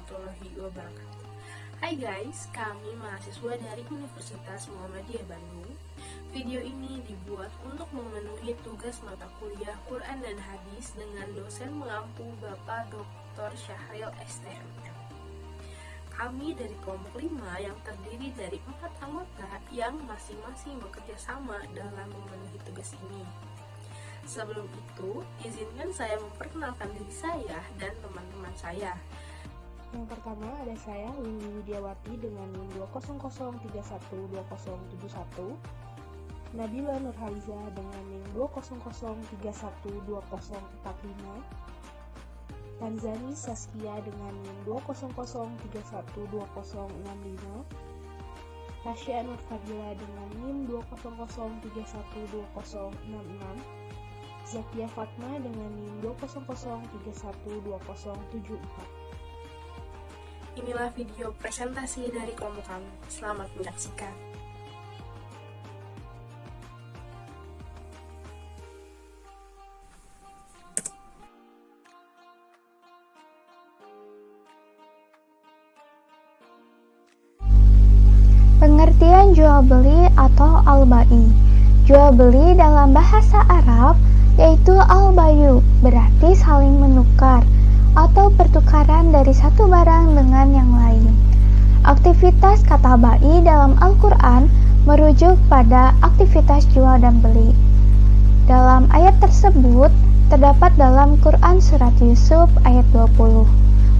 warahmatullahi wabarakatuh. Hai guys, kami mahasiswa dari Universitas Muhammadiyah Bandung. Video ini dibuat untuk memenuhi tugas mata kuliah Quran dan Hadis dengan dosen mengampu Bapak Dr. Syahril STMM. Kami dari kelompok 5 yang terdiri dari 4 anggota yang masing-masing bekerja sama dalam memenuhi tugas ini. Sebelum itu, izinkan saya memperkenalkan diri saya dan teman-teman saya. Yang pertama ada saya, Lili Widiawati dengan NIM 200312071, Nabila Nurhaliza dengan NIM 200312045, Tanzani Saskia dengan NIM 200312065, Tasya Nur Fadila dengan NIM 200312066, Zakia Fatma dengan NIM 200312074. Inilah video presentasi dari kelompok kami. Selamat menyaksikan. Pengertian jual beli atau al-bai. Jual beli dalam bahasa Arab yaitu al-bayu, berarti saling menukar atau pertukaran dari satu barang dengan yang lain. Aktivitas kata bai dalam Al-Quran merujuk pada aktivitas jual dan beli. Dalam ayat tersebut terdapat dalam Quran Surat Yusuf ayat 20.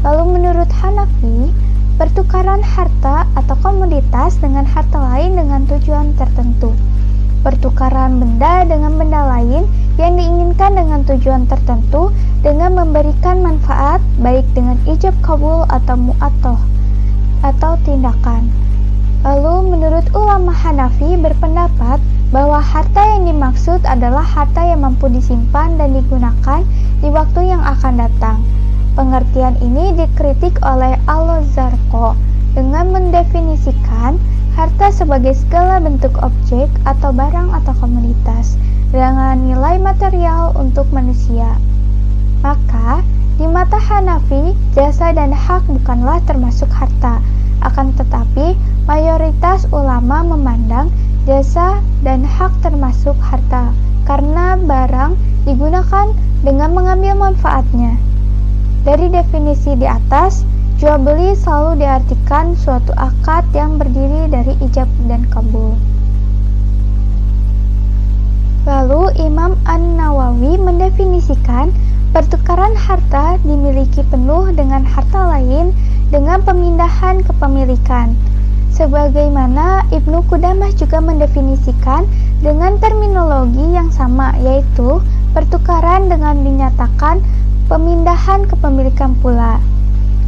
Lalu menurut Hanafi, pertukaran harta atau komoditas dengan harta lain dengan tujuan tertentu. Pertukaran benda dengan benda lain yang diinginkan dengan tujuan tertentu dengan memberikan manfaat baik dengan ijab kabul atau mu'atoh atau tindakan. Lalu menurut ulama Hanafi berpendapat bahwa harta yang dimaksud adalah harta yang mampu disimpan dan digunakan di waktu yang akan datang. Pengertian ini dikritik oleh Al-Zarqo dengan mendefinisikan harta sebagai segala bentuk objek atau barang atau komoditas dengan nilai material untuk manusia. Maka, di mata Hanafi, jasa dan hak bukanlah termasuk harta. Akan tetapi, mayoritas ulama memandang jasa dan hak termasuk harta karena barang digunakan dengan mengambil manfaatnya. Dari definisi di atas, jual beli selalu diartikan suatu akad yang berdiri dari ijab dan kabul. Lalu Imam An-Nawawi mendefinisikan pertukaran harta dimiliki penuh dengan harta lain dengan pemindahan kepemilikan. Sebagaimana Ibnu Qudamah juga mendefinisikan dengan terminologi yang sama, yaitu pertukaran dengan dinyatakan pemindahan kepemilikan pula.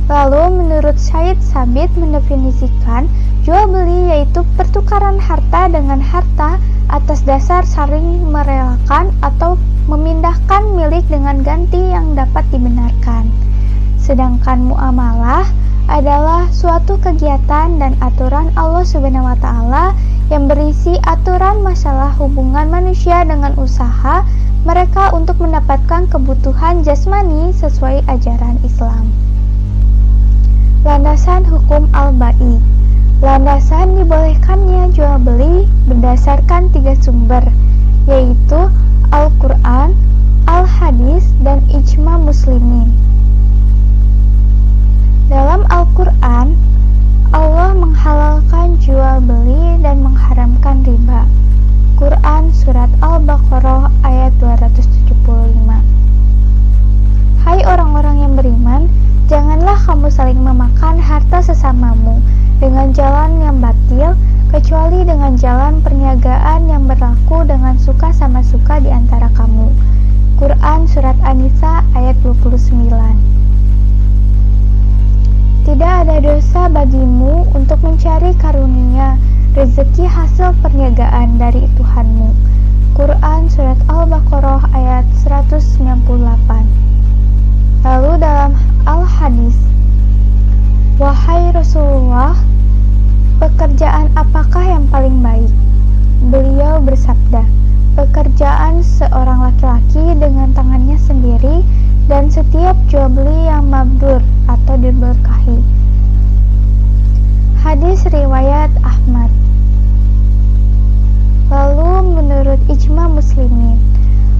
Lalu menurut Syed Sabit mendefinisikan jual beli yaitu pertukaran harta dengan harta atas dasar saling merelakan atau memindahkan milik dengan ganti yang dapat dibenarkan. Sedangkan muamalah adalah suatu kegiatan dan aturan Allah Subhanahu wa taala yang berisi aturan masalah hubungan manusia dengan usaha mereka untuk mendapatkan kebutuhan jasmani sesuai ajaran Islam. Landasan hukum al-bai. Landasan dibolehkannya jual beli berdasarkan 3 sumber, yaitu Al-Quran, Al-Hadis, dan Ijma Muslimin. Dalam Al-Quran, Allah menghalalkan jual beli dan mengharamkan riba. Quran Surat Al-Baqarah ayat 275. Hai orang-orang yang beriman, janganlah kamu saling memakan harta sesamamu dengan jalan yang batil, kecuali dengan jalan perniagaan yang berlaku dengan suka sama suka di antara kamu. Quran Surat An-Nisa ayat 29. Tidak ada dosa bagimu untuk mencari karunia rezeki hasil perniagaan dari Tuhanmu. Quran Surat Al-Baqarah ayat 198. Lalu dalam Al-Hadis, wahai Rasulullah, pekerjaan apakah yang paling baik? Beliau bersabda, pekerjaan seorang laki-laki dengan tangannya sendiri dan setiap jual beli yang mabrur atau diberkahi. Hadis riwayat Ahmad. Lalu menurut ijma muslimin,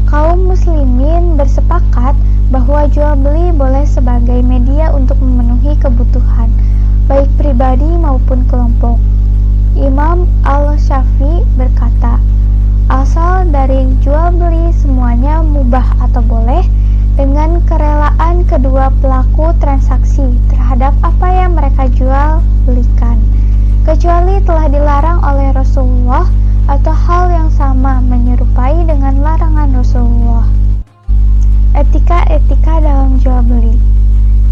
kaum muslimin bersepakat bahwa jual beli boleh sebagai media untuk memenuhi kebutuhan, baik pribadi maupun kelompok. Imam Al-Syafi'i berkata, asal dari jual beli semuanya mubah atau boleh dengan kerelaan kedua pelaku transaksi terhadap apa yang mereka jual belikan, kecuali telah dilarang oleh Rasulullah atau hal yang sama menyerupai dengan larangan Rasulullah. Etika-etika dalam jual beli.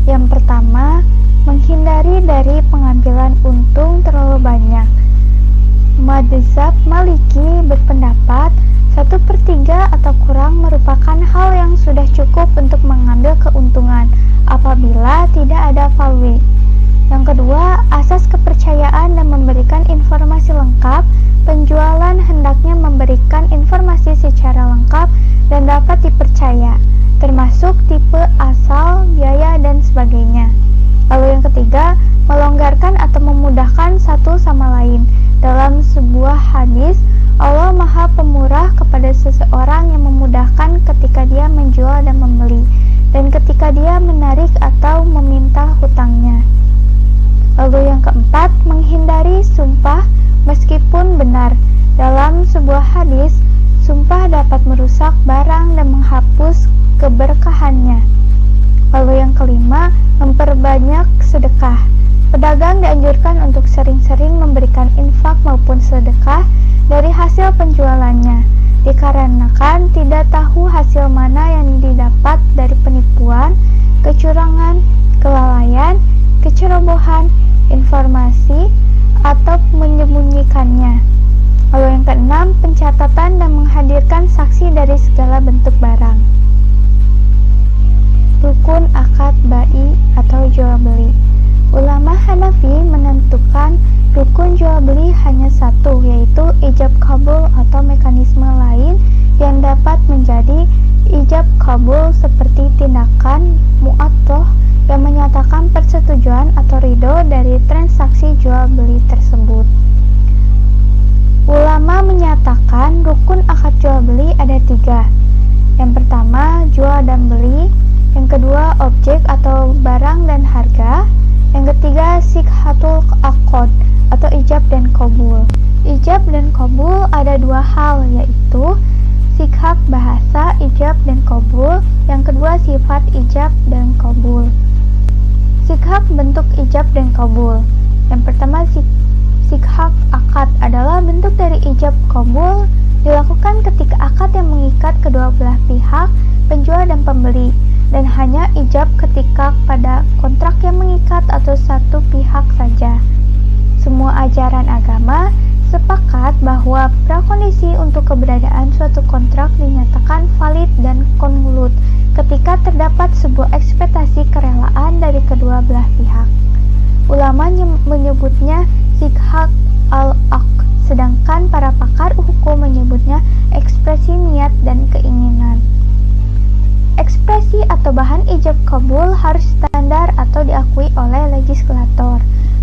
Yang pertama, menghindari dari pengambilan untung terlalu banyak. Madzhab Maliki berpendapat 1/3 atau kurang merupakan hal yang sudah cukup untuk mengambil keuntungan apabila tidak ada falwi. Yang kedua, asas kepercayaan dan memberikan informasi lengkap. Penjualan hendaknya memberikan informasi secara lengkap dan dapat dipercaya, termasuk tipe, asal, biaya, dan sebagainya. Lalu yang ketiga, melonggarkan atau memudahkan satu sama lain. Dalam sebuah hadis, Allah Maha Pemurah kepada seseorang yang memudahkan ketika dia menjual dan membeli, dan ketika dia menarik atau meminta hutangnya. Lalu yang keempat, menghindari sumpah meskipun benar. Dalam sebuah hadis, sumpah dapat merusak barang dan menghapus keberkahannya. Lalu yang kelima, memperbanyak sedekah. Pedagang dianjurkan untuk sering-sering memberikan infak maupun sedekah dari hasil penjualannya, dikarenakan tidak tahu hasil mana yang didapat dari penipuan, kecurangan, kelalaian, kecerobohan, informasi, atau menyembunyikannya. Lalu yang keenam, pencatatan dan menghadirkan saksi dari segala bentuk barang. Rukun akad bai atau jual beli. Ulama Hanafi menentukan rukun jual beli hanya satu, yaitu ijab kabul atau mekanisme lain yang dapat menjadi ijab kabul seperti tindakan mu'attoh yang menyatakan persetujuan atau ridho dari transaksi jual beli tersebut. Ulama menyatakan rukun akad jual beli ada 3. Yang pertama, jual dan beli. Yang kedua, objek atau barang dan harga. Yang ketiga, sikhatul akod atau ijab dan qabul. Ijab dan qabul ada 2 hal, yaitu sikhak bahasa ijab dan qabul. Yang kedua, sifat ijab dan qabul. Sikhak bentuk ijab dan qabul. Yang pertama, sikhak akad adalah bentuk dari ijab qabul, dilakukan ketika akad yang mengikat kedua belah pihak, penjual dan pembeli, dan hanya ijab ketika pada kontrak yang mengikat atau satu pihak saja. Semua ajaran agama sepakat bahwa prakondisi untuk keberadaan suatu kontrak dinyatakan valid dan konlut ketika terdapat sebuah ekspektasi kerelaan dari kedua belah pihak. Ulama menyebutnya sikhak al-aqd, sedangkan para pakar hukum menyebutnya ekspresi niat dan keinginan. Ekspresi atau bahan ijab kabul harus standar atau diakui oleh legislator.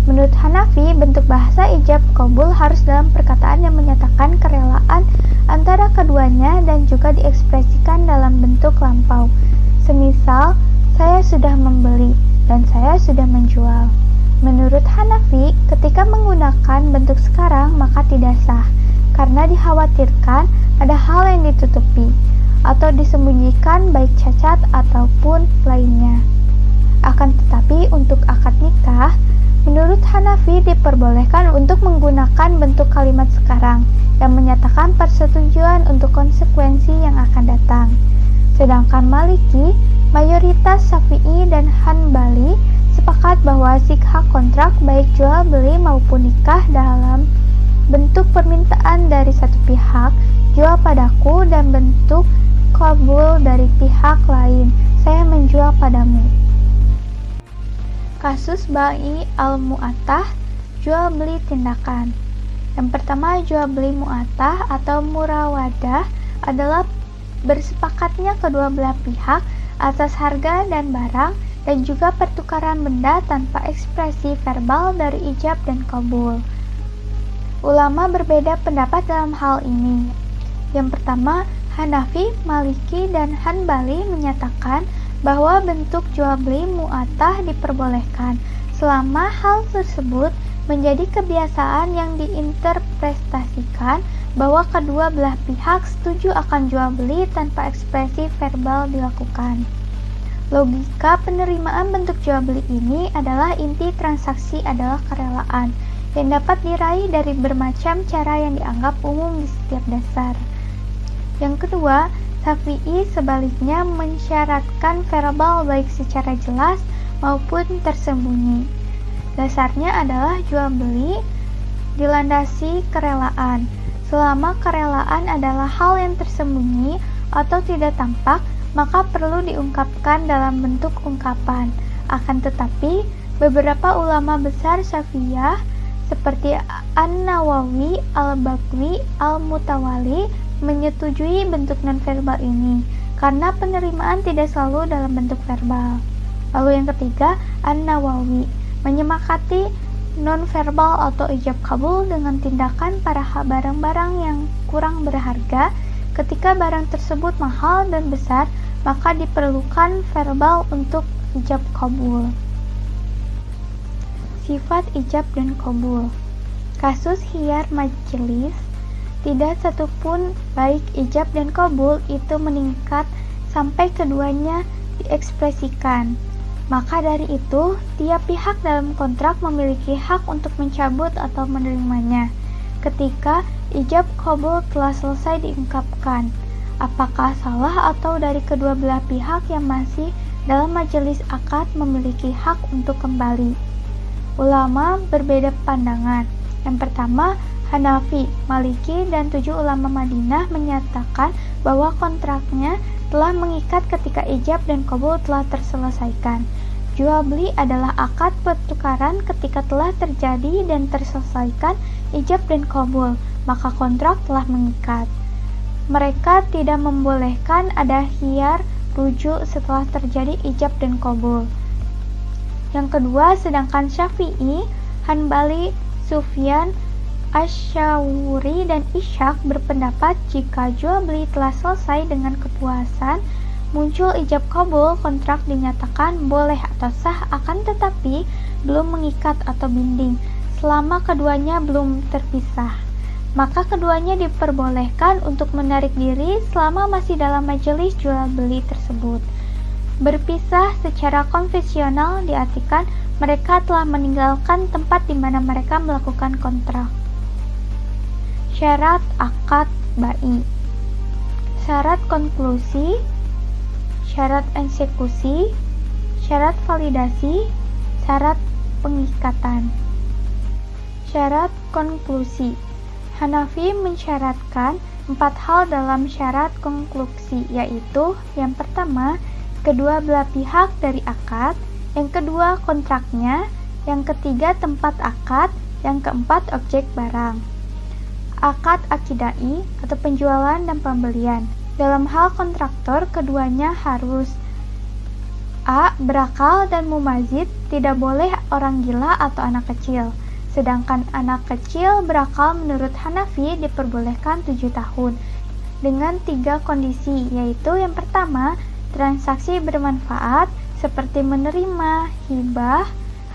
Menurut Hanafi, bentuk bahasa ijab kabul harus dalam perkataan yang menyatakan kerelaan antara keduanya dan juga diekspresikan dalam bentuk lampau. Semisal, saya sudah membeli dan saya sudah menjual. Menurut Hanafi, ketika menggunakan bentuk sekarang maka tidak sah, karena dikhawatirkan ada hal yang ditutupi atau disembunyikan baik cacat ataupun lainnya. Akan tetapi untuk akad nikah, menurut Hanafi diperbolehkan untuk menggunakan bentuk kalimat sekarang yang menyatakan persetujuan untuk konsekuensi yang akan datang. Sedangkan Maliki, mayoritas Syafi'i dan Hanbali sepakat bahwa sikhak kontrak baik jual beli maupun nikah dalam bentuk permintaan dari satu pihak, jual padaku, dan bentuk kabul dari pihak lain, saya menjual padamu. Kasus bai al-mu'atah, jual beli tindakan. Yang pertama, jual beli mu'atah atau murawadah adalah bersepakatnya kedua belah pihak atas harga dan barang dan juga pertukaran benda tanpa ekspresi verbal dari ijab dan qabul. Ulama berbeda pendapat dalam hal ini. Yang pertama, Hanafi, Maliki, dan Hanbali menyatakan bahwa bentuk jual beli mu'atah diperbolehkan selama hal tersebut menjadi kebiasaan yang diinterpretasikan bahwa kedua belah pihak setuju akan jual beli tanpa ekspresi verbal dilakukan. Logika penerimaan bentuk jual beli ini adalah inti transaksi adalah kerelaan yang dapat diraih dari bermacam cara yang dianggap umum di setiap dasar. Yang kedua, Syafi'i sebaliknya mensyaratkan verbal baik secara jelas maupun tersembunyi. Dasarnya adalah jual beli dilandasi kerelaan. Selama kerelaan adalah hal yang tersembunyi atau tidak tampak, maka perlu diungkapkan dalam bentuk ungkapan. Akan tetapi, beberapa ulama besar Syafi'iyah seperti An-Nawawi, Al-Baghawi, Al-Mutawali menyetujui bentuk nonverbal ini karena penerimaan tidak selalu dalam bentuk verbal. Lalu yang ketiga, An-Nawawi menyemakati nonverbal atau ijab kabul dengan tindakan pada barang-barang yang kurang berharga. Ketika barang tersebut mahal dan besar, maka diperlukan verbal untuk ijab kabul. Sifat ijab dan kabul. Kasus khiyar majelis, tidak satupun baik ijab dan kabul itu meningkat sampai keduanya diekspresikan. Maka dari itu, tiap pihak dalam kontrak memiliki hak untuk mencabut atau menerimanya ketika ijab kabul telah selesai diungkapkan. Apakah salah atau dari kedua belah pihak yang masih dalam majelis akad memiliki hak untuk kembali? Ulama berbeda pandangan. Yang pertama, Hanafi, Maliki, dan 7 ulama Madinah menyatakan bahwa kontraknya telah mengikat ketika ijab dan qabul telah terselesaikan. Jual beli adalah akad pertukaran ketika telah terjadi dan terselesaikan ijab dan qabul, maka kontrak telah mengikat. Mereka tidak membolehkan ada khiyar rujuk setelah terjadi ijab dan qabul. Yang kedua, sedangkan Syafi'i, Hanbali, Sufyan, Asy-Syawuri, dan Ishaq berpendapat jika jual beli telah selesai dengan kepuasan, muncul ijab kabul, kontrak dinyatakan boleh atau sah, akan tetapi belum mengikat atau binding selama keduanya belum terpisah. Maka keduanya diperbolehkan untuk menarik diri selama masih dalam majelis jual beli tersebut. Berpisah secara konvensional diartikan mereka telah meninggalkan tempat di mana mereka melakukan kontrak. Syarat akad bai. Syarat konklusi, syarat eksekusi, syarat validasi, syarat pengikatan. Syarat konklusi. Hanafi mensyaratkan 4 hal dalam syarat konklusi, yaitu yang pertama, kedua belah pihak dari akad, yang kedua kontraknya, yang ketiga tempat akad, yang keempat objek barang. Akad akidai atau penjualan dan pembelian. Dalam hal kontraktor, keduanya harus A. Berakal dan mumazid, tidak boleh orang gila atau anak kecil. Sedangkan anak kecil berakal menurut Hanafi diperbolehkan 7 tahun dengan 3 kondisi, yaitu yang pertama, transaksi bermanfaat seperti menerima hibah,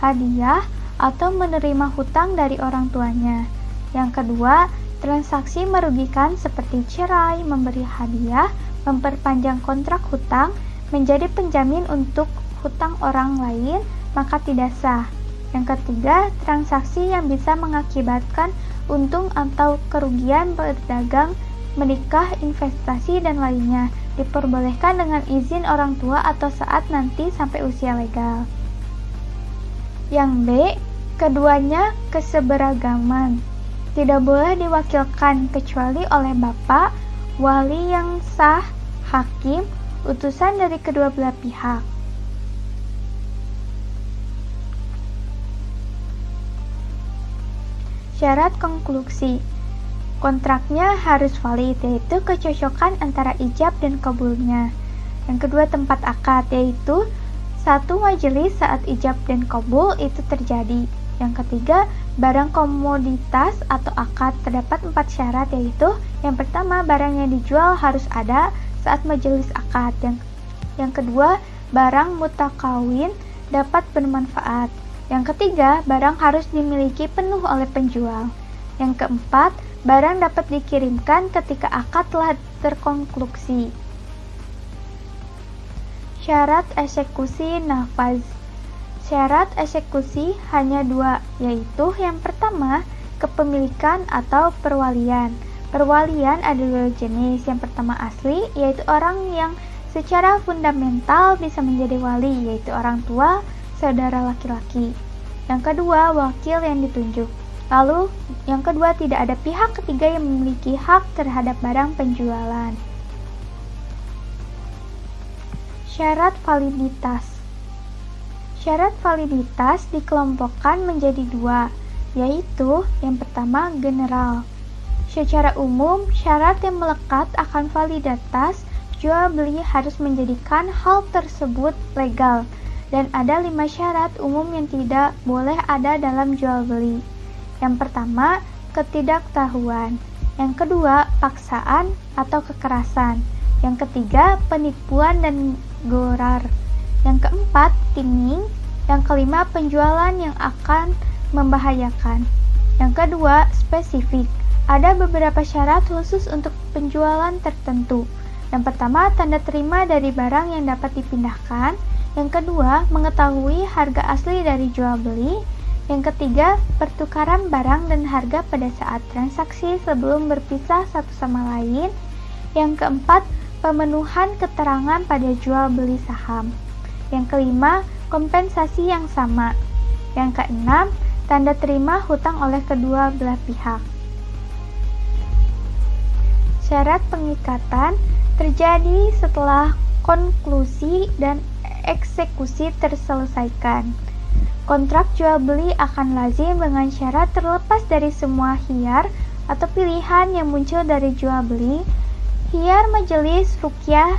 hadiah, atau menerima hutang dari orang tuanya. Yang kedua, transaksi merugikan seperti cerai, memberi hadiah, memperpanjang kontrak hutang, menjadi penjamin untuk hutang orang lain, maka tidak sah. Yang ketiga, transaksi yang bisa mengakibatkan untung atau kerugian berdagang, menikah, investasi, dan lainnya, diperbolehkan dengan izin orang tua atau saat nanti sampai usia legal. Yang B, keduanya keseberagaman. Tidak boleh diwakilkan kecuali oleh bapak, wali yang sah, hakim, utusan dari kedua belah pihak. Syarat konklusi. Kontraknya harus valid, yaitu kecocokan antara ijab dan kabulnya. Yang kedua, tempat akad, yaitu Satu majelis saat ijab dan qabul itu terjadi. Yang ketiga, barang komoditas atau akad. Terdapat 4 syarat, yaitu yang pertama, barang yang dijual harus ada saat majelis akad. Yang kedua, barang mutakawin dapat bermanfaat. Yang ketiga, barang harus dimiliki penuh oleh penjual. Yang keempat, barang dapat dikirimkan ketika akad telah terkonklusi. Syarat eksekusi nafaz. Syarat eksekusi hanya 2, yaitu yang pertama, kepemilikan atau perwalian. Perwalian ada 2 jenis. Yang pertama asli, yaitu orang yang secara fundamental bisa menjadi wali, yaitu orang tua, saudara laki-laki. Yang kedua, wakil yang ditunjuk. Lalu, yang kedua, tidak ada pihak ketiga yang memiliki hak terhadap barang penjualan. Syarat validitas. Syarat validitas dikelompokkan menjadi 2, yaitu yang pertama general. Secara umum, syarat yang melekat akan validitas jual beli harus menjadikan hal tersebut legal, dan ada 5 syarat umum yang tidak boleh ada dalam jual beli. Yang pertama, ketidaktahuan. Yang kedua, paksaan atau kekerasan. Yang ketiga, penipuan dan gorar. Yang keempat, timing. Yang kelima, penjualan yang akan membahayakan. Yang kedua, spesifik. Ada beberapa syarat khusus untuk penjualan tertentu. Yang pertama, tanda terima dari barang yang dapat dipindahkan. Yang kedua, mengetahui harga asli dari jual beli. Yang ketiga, pertukaran barang dan harga pada saat transaksi sebelum berpisah satu sama lain. Yang keempat, pemenuhan keterangan pada jual beli saham. Yang kelima, kompensasi yang sama. Yang keenam, tanda terima hutang oleh kedua belah pihak. Syarat pengikatan terjadi setelah konklusi dan eksekusi terselesaikan. Kontrak jual beli akan lazim dengan syarat terlepas dari semua khiyar atau pilihan yang muncul dari jual beli, khiyar majelis, ruqyah,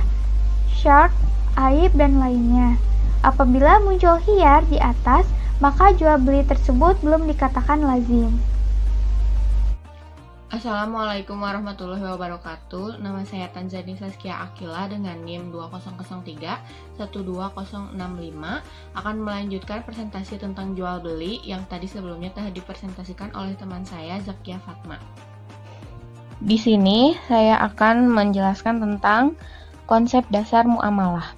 syart, aib, dan lainnya. Apabila muncul khiyar di atas, maka jual beli tersebut belum dikatakan lazim. Assalamualaikum warahmatullahi wabarakatuh. Nama saya Tanzani Saskia Akila dengan NIM 2003-12065 akan melanjutkan presentasi tentang jual beli yang tadi sebelumnya telah dipresentasikan oleh teman saya Zakia Fatma. Di sini saya akan menjelaskan tentang konsep dasar muamalah.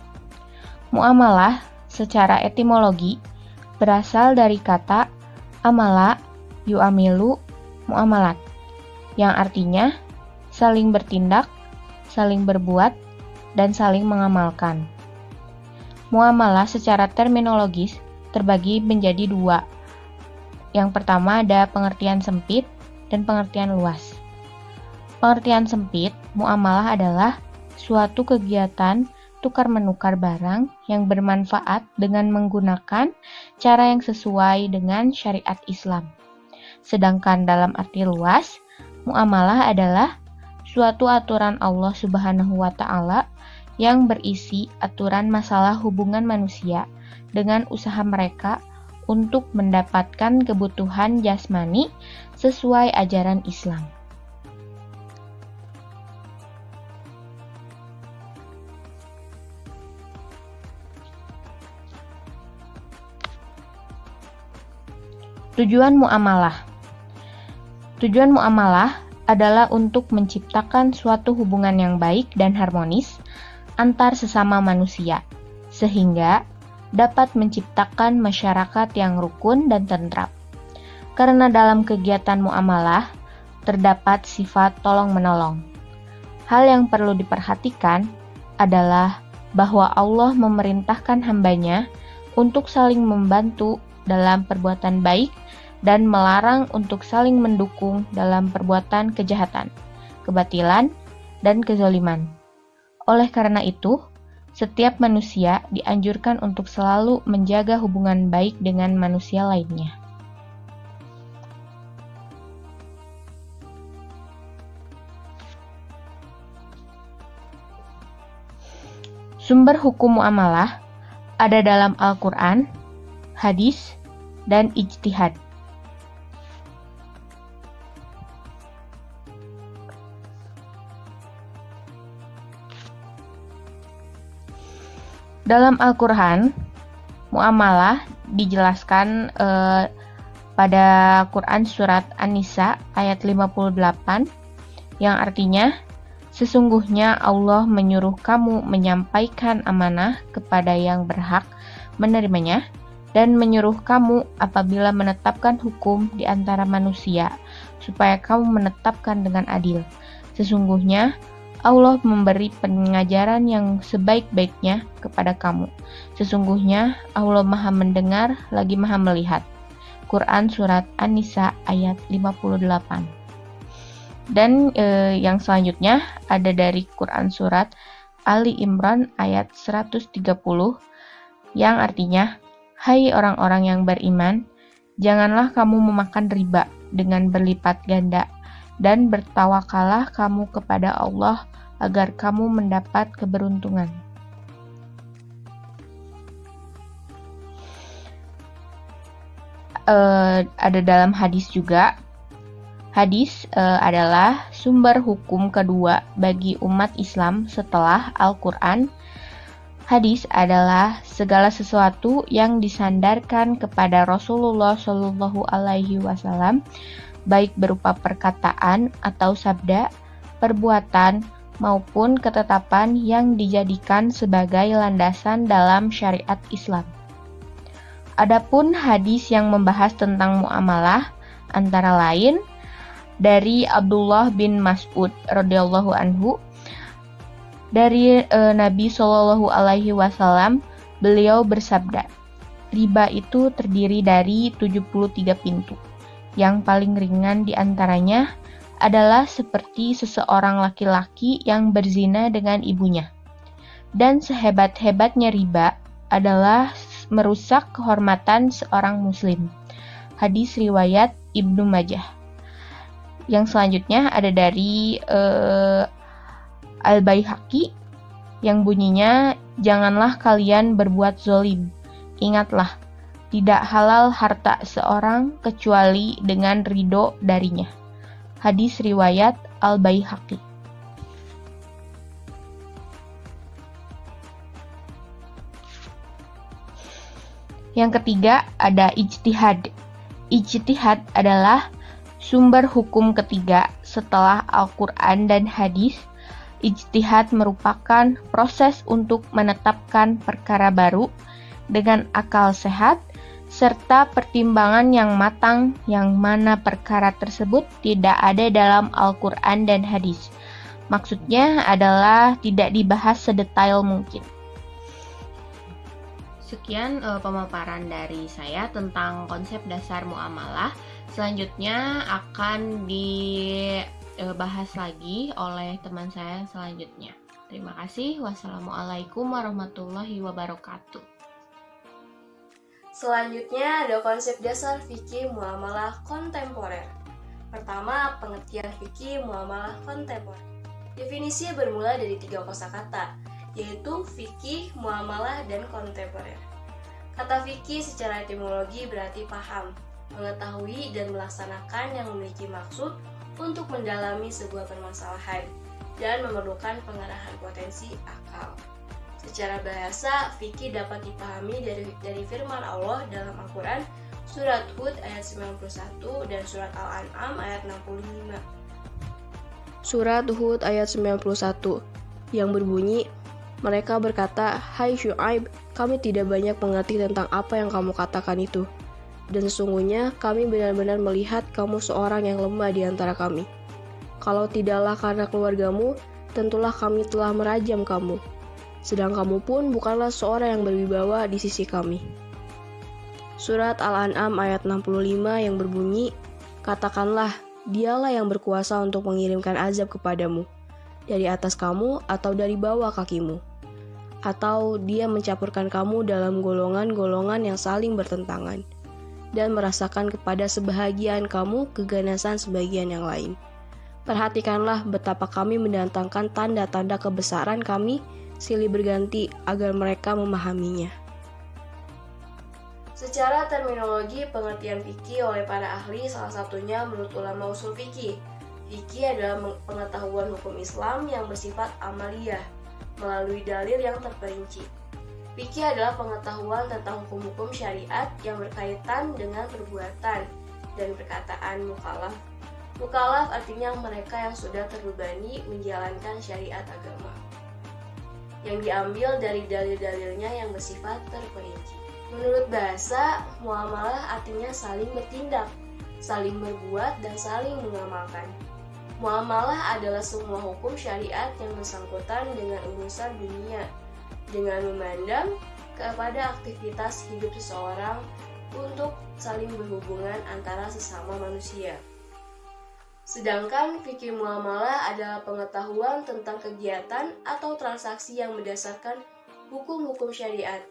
Muamalah secara etimologi berasal dari kata amala yu'amilu muamalat, yang artinya saling bertindak, saling berbuat, dan saling mengamalkan. Muamalah secara terminologis terbagi menjadi 2. Yang pertama ada pengertian sempit dan pengertian luas. Pengertian sempit, muamalah adalah suatu kegiatan tukar-menukar barang yang bermanfaat dengan menggunakan cara yang sesuai dengan syariat Islam. Sedangkan dalam arti luas, muamalah adalah suatu aturan Allah Subhanahu wa Ta'ala yang berisi aturan masalah hubungan manusia dengan usaha mereka untuk mendapatkan kebutuhan jasmani sesuai ajaran Islam. Tujuan muamalah. Tujuan muamalah adalah untuk menciptakan suatu hubungan yang baik dan harmonis antar sesama manusia, sehingga dapat menciptakan masyarakat yang rukun dan tentram. Karena dalam kegiatan muamalah terdapat sifat tolong-menolong. Hal yang perlu diperhatikan adalah bahwa Allah memerintahkan hambanya untuk saling membantu dalam perbuatan baik dan melarang untuk saling mendukung dalam perbuatan kejahatan, kebatilan, dan kezaliman. Oleh karena itu, setiap manusia dianjurkan untuk selalu menjaga hubungan baik dengan manusia lainnya. Sumber hukum muamalah ada dalam Al-Quran, hadis, dan ijtihad. Dalam Al-Quran, muamalah dijelaskan pada Quran Surat An-Nisa ayat 58, yang artinya, sesungguhnya Allah menyuruh kamu menyampaikan amanah kepada yang berhak menerimanya, dan menyuruh kamu apabila menetapkan hukum di antara manusia, supaya kamu menetapkan dengan adil. Sesungguhnya, Allah memberi pengajaran yang sebaik-baiknya kepada kamu. Sesungguhnya Allah Maha Mendengar lagi Maha Melihat. Quran Surat An-Nisa ayat 58. Dan yang selanjutnya ada dari Quran Surat Ali Imran ayat 130 yang artinya, hai orang-orang yang beriman, janganlah kamu memakan riba dengan berlipat ganda, dan bertawakallah kamu kepada Allah agar kamu mendapat keberuntungan. Ada dalam hadis juga. Hadis adalah sumber hukum kedua bagi umat Islam setelah Al-Quran. Hadis adalah segala sesuatu yang disandarkan kepada Rasulullah Shallallahu Alaihi Wasallam, baik berupa perkataan atau sabda, perbuatan, maupun ketetapan yang dijadikan sebagai landasan dalam syariat Islam. Adapun hadis yang membahas tentang muamalah, antara lain dari Abdullah bin Mas'ud radhiyallahu anhu, dari Nabi Shallallahu Alaihi Wasallam, beliau bersabda, riba itu terdiri dari 73 pintu. Yang paling ringan di antaranya adalah seperti seseorang laki-laki yang berzina dengan ibunya. Dan sehebat-hebatnya riba adalah merusak kehormatan seorang muslim. Hadis riwayat Ibnu Majah. Yang selanjutnya ada dari Al-Baihaqi yang bunyinya, janganlah kalian berbuat zolim. Ingatlah, tidak halal harta seorang kecuali dengan ridho darinya. Hadis riwayat Al-Baihaqi. Yang ketiga ada ijtihad. Ijtihad adalah sumber hukum ketiga setelah Al-Quran dan hadis. Ijtihad merupakan proses untuk menetapkan perkara baru dengan akal sehat serta pertimbangan yang matang, yang mana perkara tersebut tidak ada dalam Al-Quran dan hadis. Maksudnya adalah tidak dibahas sedetail mungkin. Sekian pemaparan dari saya tentang konsep dasar muamalah. Selanjutnya akan dibahas lagi oleh teman saya selanjutnya. Terima kasih. Wassalamualaikum warahmatullahi wabarakatuh. Selanjutnya ada konsep dasar fikih muamalah kontemporer. Pertama, pengertian fikih muamalah kontemporer. Definisinya bermula dari 3 kosakata, yaitu fikih, muamalah, dan kontemporer. Kata fikih secara etimologi berarti paham, mengetahui, dan melaksanakan yang memiliki maksud untuk mendalami sebuah permasalahan dan memerlukan pengarahan potensi akal. Secara bahasa, fikih dapat dipahami dari firman Allah dalam Al-Quran, surat Hud ayat 91 dan surat Al-An'am ayat 65. Surat Hud ayat 91 yang berbunyi, mereka berkata, hai Syu'aib, kami tidak banyak mengerti tentang apa yang kamu katakan itu. Dan sesungguhnya kami benar-benar melihat kamu seorang yang lemah di antara kami. Kalau tidaklah karena keluargamu, tentulah kami telah merajam kamu. Sedang kamu pun bukanlah seorang yang berwibawa di sisi kami. Surat Al-An'am ayat 65 yang berbunyi, katakanlah, dialah yang berkuasa untuk mengirimkan azab kepadamu, dari atas kamu atau dari bawah kakimu. Atau dia mencampurkan kamu dalam golongan-golongan yang saling bertentangan, dan merasakan kepada sebahagian kamu keganasan sebagian yang lain. Perhatikanlah betapa kami mendatangkan tanda-tanda kebesaran kami silih berganti agar mereka memahaminya. Secara terminologi, pengertian fikih oleh para ahli salah satunya menurut ulama usul fikih. Fikih adalah pengetahuan hukum Islam yang bersifat amaliyah melalui dalil yang terperinci. Fikih adalah pengetahuan tentang hukum-hukum syariat yang berkaitan dengan perbuatan dan perkataan mukallaf. Mukallaf artinya mereka yang sudah terbebani menjalankan syariat agama, yang diambil dari dalil-dalilnya yang bersifat terperinci. Menurut bahasa, muamalah artinya saling bertindak, saling berbuat, dan saling mengamalkan. Muamalah adalah semua hukum syariat yang bersangkutan dengan urusan dunia, dengan memandang kepada aktivitas hidup seseorang untuk saling berhubungan antara sesama manusia. Sedangkan fikih muamalah adalah pengetahuan tentang kegiatan atau transaksi yang berdasarkan hukum-hukum syariat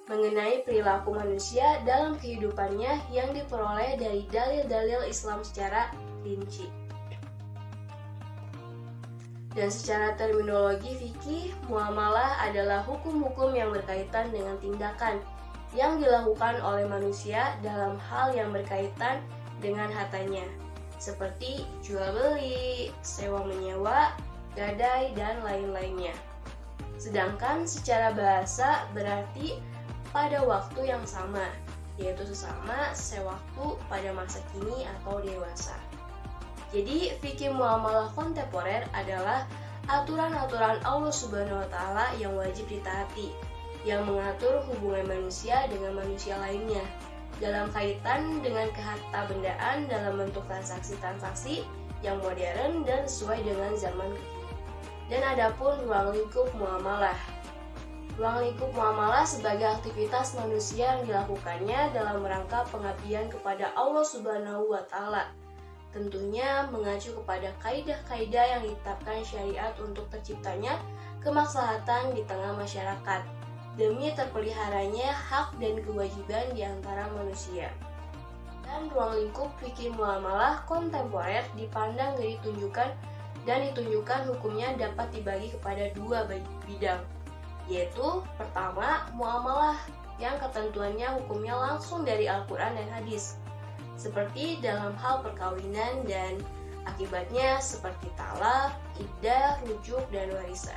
mengenai perilaku manusia dalam kehidupannya yang diperoleh dari dalil-dalil Islam secara rinci. Dan secara terminologi fikih, muamalah adalah hukum-hukum yang berkaitan dengan tindakan yang dilakukan oleh manusia dalam hal yang berkaitan dengan hartanya, seperti jual-beli, sewa-menyewa, gadai, dan lain-lainnya. Sedangkan secara bahasa berarti pada waktu yang sama, yaitu sesama sewaktu pada masa kini atau dewasa. Jadi, fikih muamalah kontemporer adalah aturan-aturan Allah Subhanahu wa Ta'ala yang wajib ditaati, yang mengatur hubungan manusia dengan manusia lainnya dalam kaitan dengan keharta bendaan dalam bentuk transaksi-transaksi yang modern dan sesuai dengan zaman kekinian. Dan adapun ruang lingkup muamalah. Ruang lingkup muamalah sebagai aktivitas manusia yang dilakukannya dalam rangka pengabdian kepada Allah Subhanahu wa Ta'ala. Tentunya mengacu kepada kaidah-kaidah yang ditetapkan syariat untuk terciptanya kemaslahatan di tengah masyarakat demi terpeliharanya hak dan kewajiban di antara manusia. Dan ruang lingkup fikih muamalah kontemporer dipandang dari ditunjukkan hukumnya dapat dibagi kepada dua bidang, yaitu pertama, muamalah yang ketentuannya hukumnya langsung dari Al-Quran dan hadis, seperti dalam hal perkawinan dan akibatnya seperti talak, iddah, rujuk, dan warisan.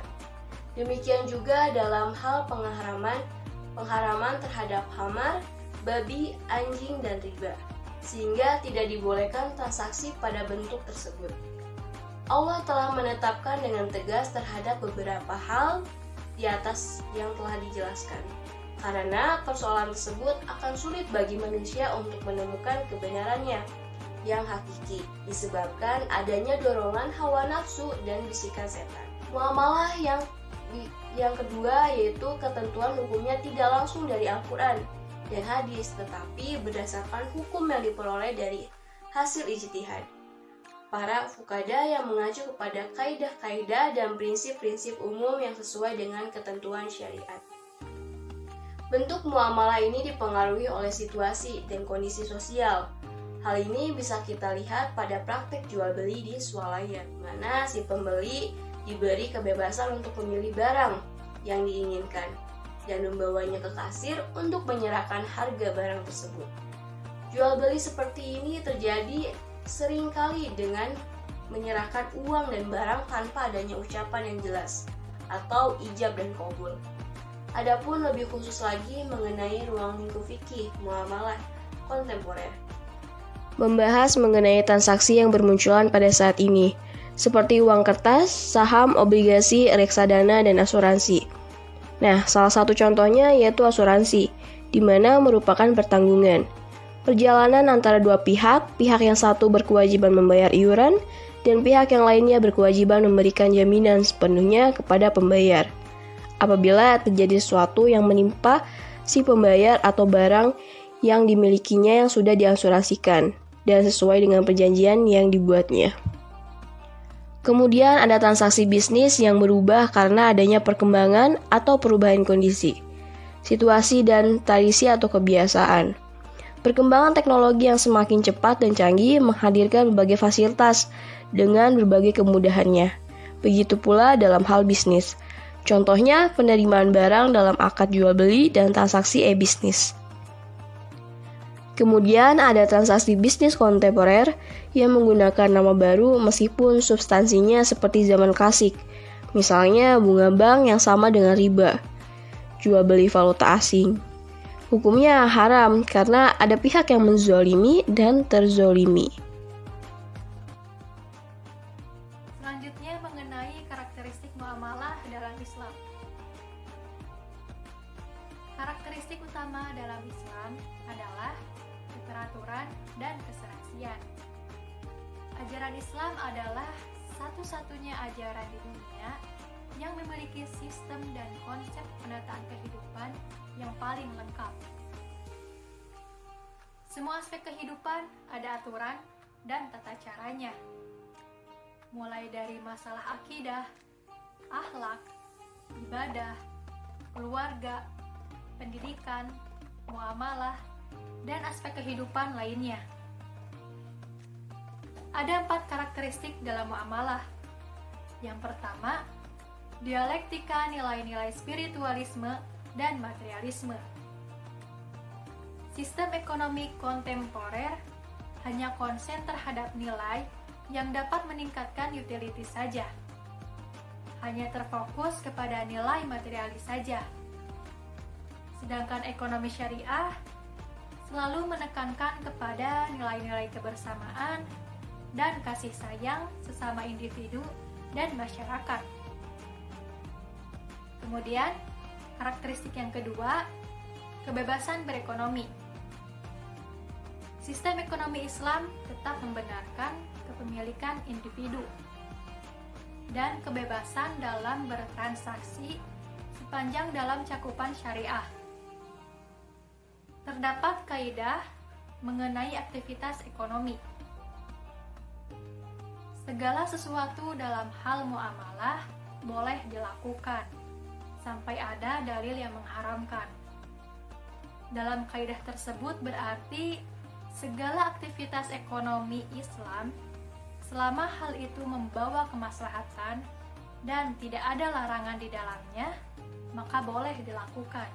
Demikian juga dalam hal pengharaman terhadap khamar, babi, anjing, dan riba, sehingga tidak dibolehkan transaksi pada bentuk tersebut. Allah telah menetapkan dengan tegas terhadap beberapa hal di atas yang telah dijelaskan, karena persoalan tersebut akan sulit bagi manusia untuk menemukan kebenarannya yang hakiki, disebabkan adanya dorongan hawa nafsu dan bisikan setan. Muamalah yang kedua yaitu ketentuan hukumnya tidak langsung dari Al-Quran dan hadis, tetapi berdasarkan hukum yang diperoleh dari hasil ijtihad para fuqaha yang mengacu kepada kaidah-kaidah dan prinsip-prinsip umum yang sesuai dengan ketentuan syariat. Bentuk muamalah ini dipengaruhi oleh situasi dan kondisi sosial. Hal ini bisa kita lihat pada praktek jual beli di swalayan, di mana si pembeli diberi kebebasan untuk memilih barang yang diinginkan dan membawanya ke kasir untuk menyerahkan harga barang tersebut. Jual beli seperti ini terjadi seringkali dengan menyerahkan uang dan barang tanpa adanya ucapan yang jelas atau ijab dan qabul. Adapun lebih khusus lagi mengenai ruang lingkup fikih muamalah kontemporer, membahas mengenai transaksi yang bermunculan pada saat ini, seperti uang kertas, saham, obligasi, reksadana, dan asuransi. Nah, salah satu contohnya yaitu asuransi, di mana merupakan pertanggungan perjalanan antara dua pihak yang satu berkewajiban membayar iuran, dan pihak yang lainnya berkewajiban memberikan jaminan sepenuhnya kepada pembayar. Apabila terjadi sesuatu yang menimpa si pembayar atau barang yang dimilikinya yang sudah diasuransikan, dan sesuai dengan perjanjian yang dibuatnya. Kemudian ada transaksi bisnis yang berubah karena adanya perkembangan atau perubahan kondisi, situasi dan tradisi atau kebiasaan. Perkembangan teknologi yang semakin cepat dan canggih menghadirkan berbagai fasilitas dengan berbagai kemudahannya. Begitu pula dalam hal bisnis. Contohnya penerimaan barang dalam akad jual beli dan transaksi e-bisnis. Kemudian ada transaksi bisnis kontemporer yang menggunakan nama baru meskipun substansinya seperti zaman klasik. Misalnya bunga bank yang sama dengan riba, jual beli valuta asing. Hukumnya haram karena ada pihak yang menzolimi dan terzolimi. Selanjutnya mengenai karakteristik muamalah dalam Islam. Karakteristik utama dalam Islam adalah keteraturan dan keserasian. Ajaran Islam adalah satu-satunya ajaran di dunia yang memiliki sistem dan konsep penataan kehidupan yang paling lengkap. Semua aspek kehidupan ada aturan dan tata caranya. Mulai dari masalah akidah, akhlak, ibadah, keluarga, pendidikan, muamalah, dan aspek kehidupan lainnya. Ada 4 karakteristik dalam muamalah. Yang pertama, dialektika nilai-nilai spiritualisme dan materialisme. Sistem ekonomi kontemporer hanya konsen terhadap nilai yang dapat meningkatkan utility saja. Hanya terfokus kepada nilai materialis saja. Sedangkan ekonomi syariah selalu menekankan kepada nilai-nilai kebersamaan dan kasih sayang sesama individu dan masyarakat. Kemudian, karakteristik yang kedua, kebebasan berekonomi. Sistem ekonomi Islam tetap membenarkan kepemilikan individu dan kebebasan dalam bertransaksi sepanjang dalam cakupan syariah. Terdapat kaidah mengenai aktivitas ekonomi. Segala sesuatu dalam hal muamalah boleh dilakukan sampai ada dalil yang mengharamkan. Dalam kaidah tersebut berarti segala aktivitas ekonomi Islam selama hal itu membawa kemaslahatan dan tidak ada larangan di dalamnya, maka boleh dilakukan.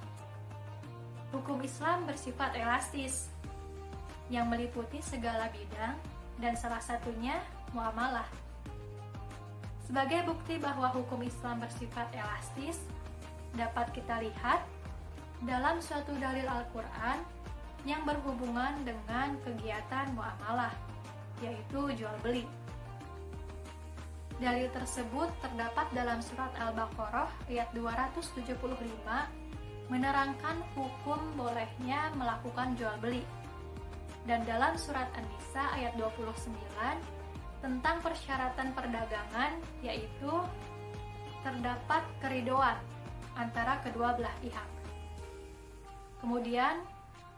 Hukum Islam bersifat elastis yang meliputi segala bidang dan salah satunya muamalah. Sebagai bukti bahwa hukum Islam bersifat elastis, dapat kita lihat dalam suatu dalil Al-Quran yang berhubungan dengan kegiatan muamalah, yaitu jual beli. Dalil tersebut terdapat dalam surat Al-Baqarah ayat 275, menerangkan hukum bolehnya melakukan jual beli. Dan dalam surat An-Nisa ayat 29 tentang persyaratan perdagangan, yaitu terdapat keridhoan antara kedua belah pihak. Kemudian,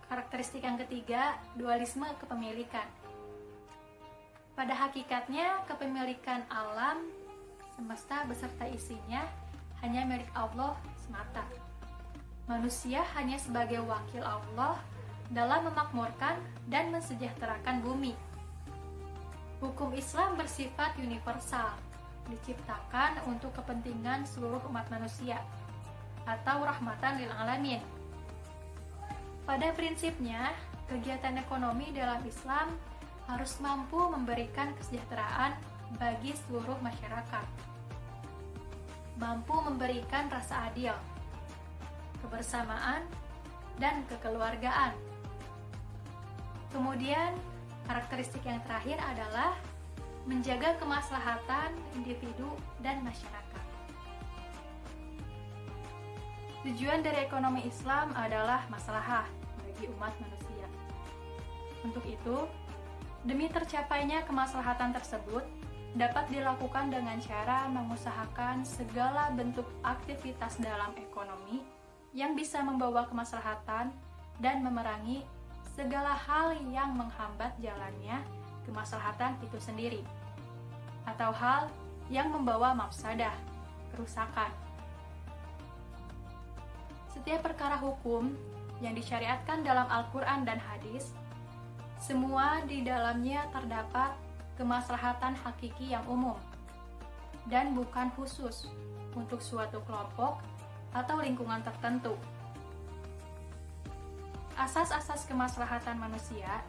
karakteristik yang ketiga, dualisme kepemilikan. Pada hakikatnya, kepemilikan alam semesta beserta isinya hanya milik Allah semata. Manusia hanya sebagai wakil Allah dalam memakmurkan dan mensejahterakan bumi. Hukum Islam bersifat universal, diciptakan untuk kepentingan seluruh umat manusia, atau rahmatan lil alamin. Pada prinsipnya, kegiatan ekonomi dalam Islam harus mampu memberikan kesejahteraan bagi seluruh masyarakat, mampu memberikan rasa adil, kebersamaan, dan kekeluargaan. Kemudian, karakteristik yang terakhir adalah menjaga kemaslahatan individu dan masyarakat. Tujuan dari ekonomi Islam adalah maslahah bagi umat manusia. Untuk itu, demi tercapainya kemaslahatan tersebut, dapat dilakukan dengan cara mengusahakan segala bentuk aktivitas dalam ekonomi yang bisa membawa kemaslahatan dan memerangi segala hal yang menghambat jalannya kemaslahatan itu sendiri, atau hal yang membawa mafsadah, kerusakan. Setiap perkara hukum yang disyariatkan dalam Al-Quran dan hadis, semua di dalamnya terdapat kemaslahatan hakiki yang umum, dan bukan khusus untuk suatu kelompok atau lingkungan tertentu. Asas-asas kemaslahatan manusia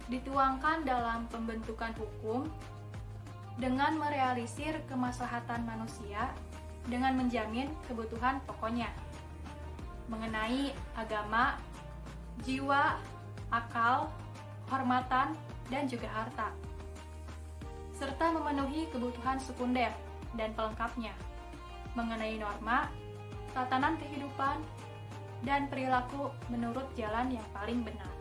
dituangkan dalam pembentukan hukum dengan merealisir kemaslahatan manusia dengan menjamin kebutuhan pokoknya mengenai agama, jiwa, akal, kehormatan, dan juga harta, serta memenuhi kebutuhan sekunder dan pelengkapnya mengenai norma, tatanan kehidupan, dan perilaku menurut jalan yang paling benar.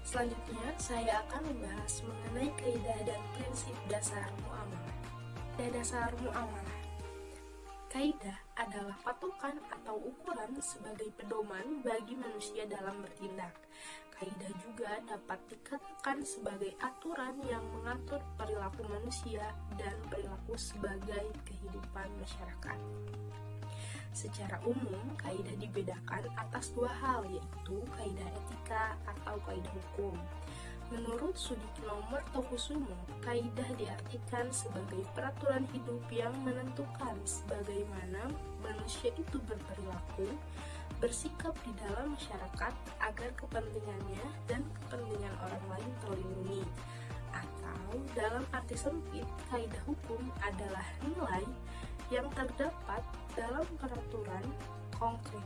Selanjutnya, saya akan membahas mengenai kaidah dan prinsip dasar muamalah. Kaidah dasar muamalah. Kaidah adalah patokan atau ukuran sebagai pedoman bagi manusia dalam bertindak. Kaidah juga dapat dikatakan sebagai aturan yang mengatur perilaku manusia dan perilaku sebagai kehidupan masyarakat. Secara umum, kaidah dibedakan atas dua hal, yaitu kaidah etika atau kaidah hukum. Menurut Sudikno Mertokusumo, kaidah diartikan sebagai peraturan hidup yang menentukan sebagaimana manusia itu berperilaku, bersikap di dalam masyarakat agar kepentingannya dan kepentingan orang lain terlindungi. Atau dalam arti sempit, kaidah hukum adalah nilai yang terdapat dalam peraturan konkret.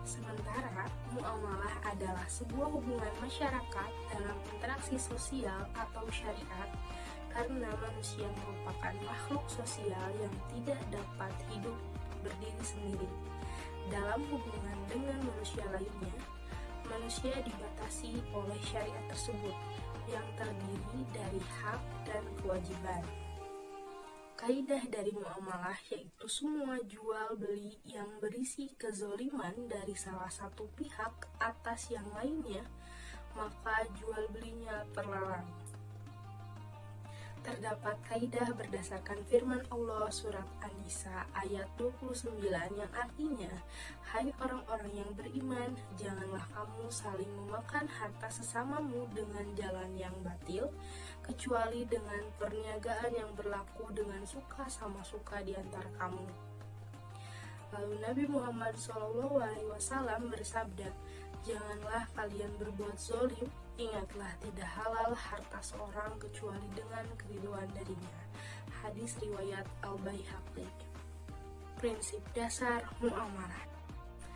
Sementara, muamalah adalah sebuah hubungan masyarakat dalam interaksi sosial atau syariat, karena manusia merupakan makhluk sosial yang tidak dapat hidup berdiri sendiri. Dalam hubungan dengan manusia lainnya, manusia dibatasi oleh syariat tersebut yang terdiri dari hak dan kewajiban. Kaidah dari muamalah yaitu semua jual beli yang berisi kezoliman dari salah satu pihak atas yang lainnya, maka jual belinya terlarang. Terdapat kaidah berdasarkan firman Allah surat An-Nisa ayat 29 yang artinya, "Hai orang-orang yang beriman, janganlah kamu saling memakan harta sesamamu dengan jalan yang batil, kecuali dengan perniagaan yang berlaku dengan suka sama suka di antara kamu." Lalu Nabi Muhammad SAW bersabda, "Janganlah kalian berbuat zolim, ingatlah tidak halal harta seorang kecuali dengan keridhaan darinya." Hadis riwayat Al-Baihaqi. Prinsip dasar muamalah.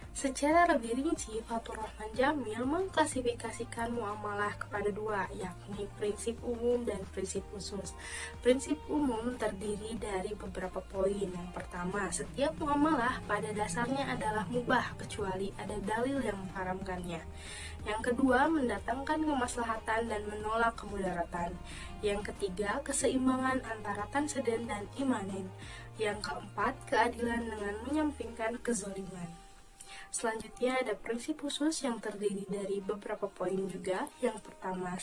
Secara lebih rinci, Fathur Rahman Jamil mengklasifikasikan muamalah kepada dua, yakni prinsip umum dan prinsip khusus. Prinsip umum terdiri dari beberapa poin. Yang pertama, setiap muamalah pada dasarnya adalah mubah kecuali ada dalil yang mengharamkannya. Yang kedua, mendatangkan kemaslahatan dan menolak kemudaratan. Yang ketiga, keseimbangan antara tanseden dan imanen. Yang keempat, keadilan dengan menyampingkan kezaliman. Selanjutnya ada prinsip khusus yang terdiri dari beberapa poin juga. Yang pertama,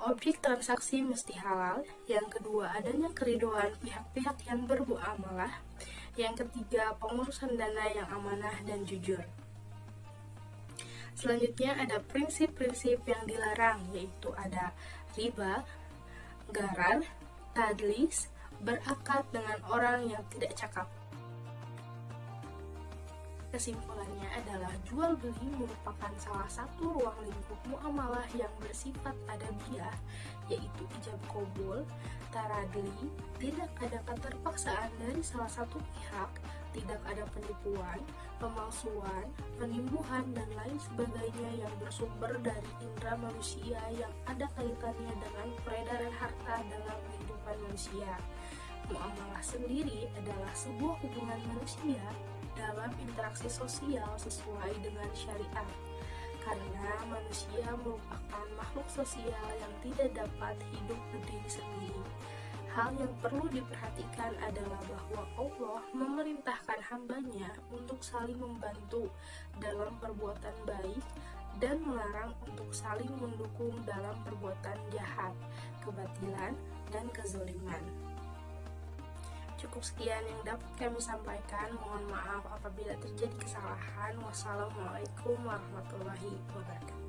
objek transaksi mesti halal. Yang kedua, adanya keridhaan pihak-pihak yang bermuamalah. Yang ketiga, pengurusan dana yang amanah dan jujur. Selanjutnya ada prinsip-prinsip yang dilarang, yaitu ada riba, gharar, tadlis, berakad dengan orang yang tidak cakap. Kesimpulannya adalah jual beli merupakan salah satu ruang lingkup muamalah yang bersifat adabiyah, yaitu ijab qabul, taradli, tidak ada keterpaksaan dari salah satu pihak, tidak ada penipuan, pemalsuan, penimbuhan, dan lain sebagainya yang bersumber dari indera manusia yang ada kaitannya dengan peredaran harta dalam kehidupan manusia. Muamalah sendiri adalah sebuah hubungan manusia dalam interaksi sosial sesuai dengan syariat, karena manusia merupakan makhluk sosial yang tidak dapat hidup berdiri sendiri. Hal yang perlu diperhatikan adalah bahwa Allah memerintahkan hambanya untuk saling membantu dalam perbuatan baik dan melarang untuk saling mendukung dalam perbuatan jahat, kebatilan, dan kezaliman. Cukup sekian yang dapat kami sampaikan. Mohon maaf apabila terjadi kesalahan. Wassalamualaikum warahmatullahi wabarakatuh.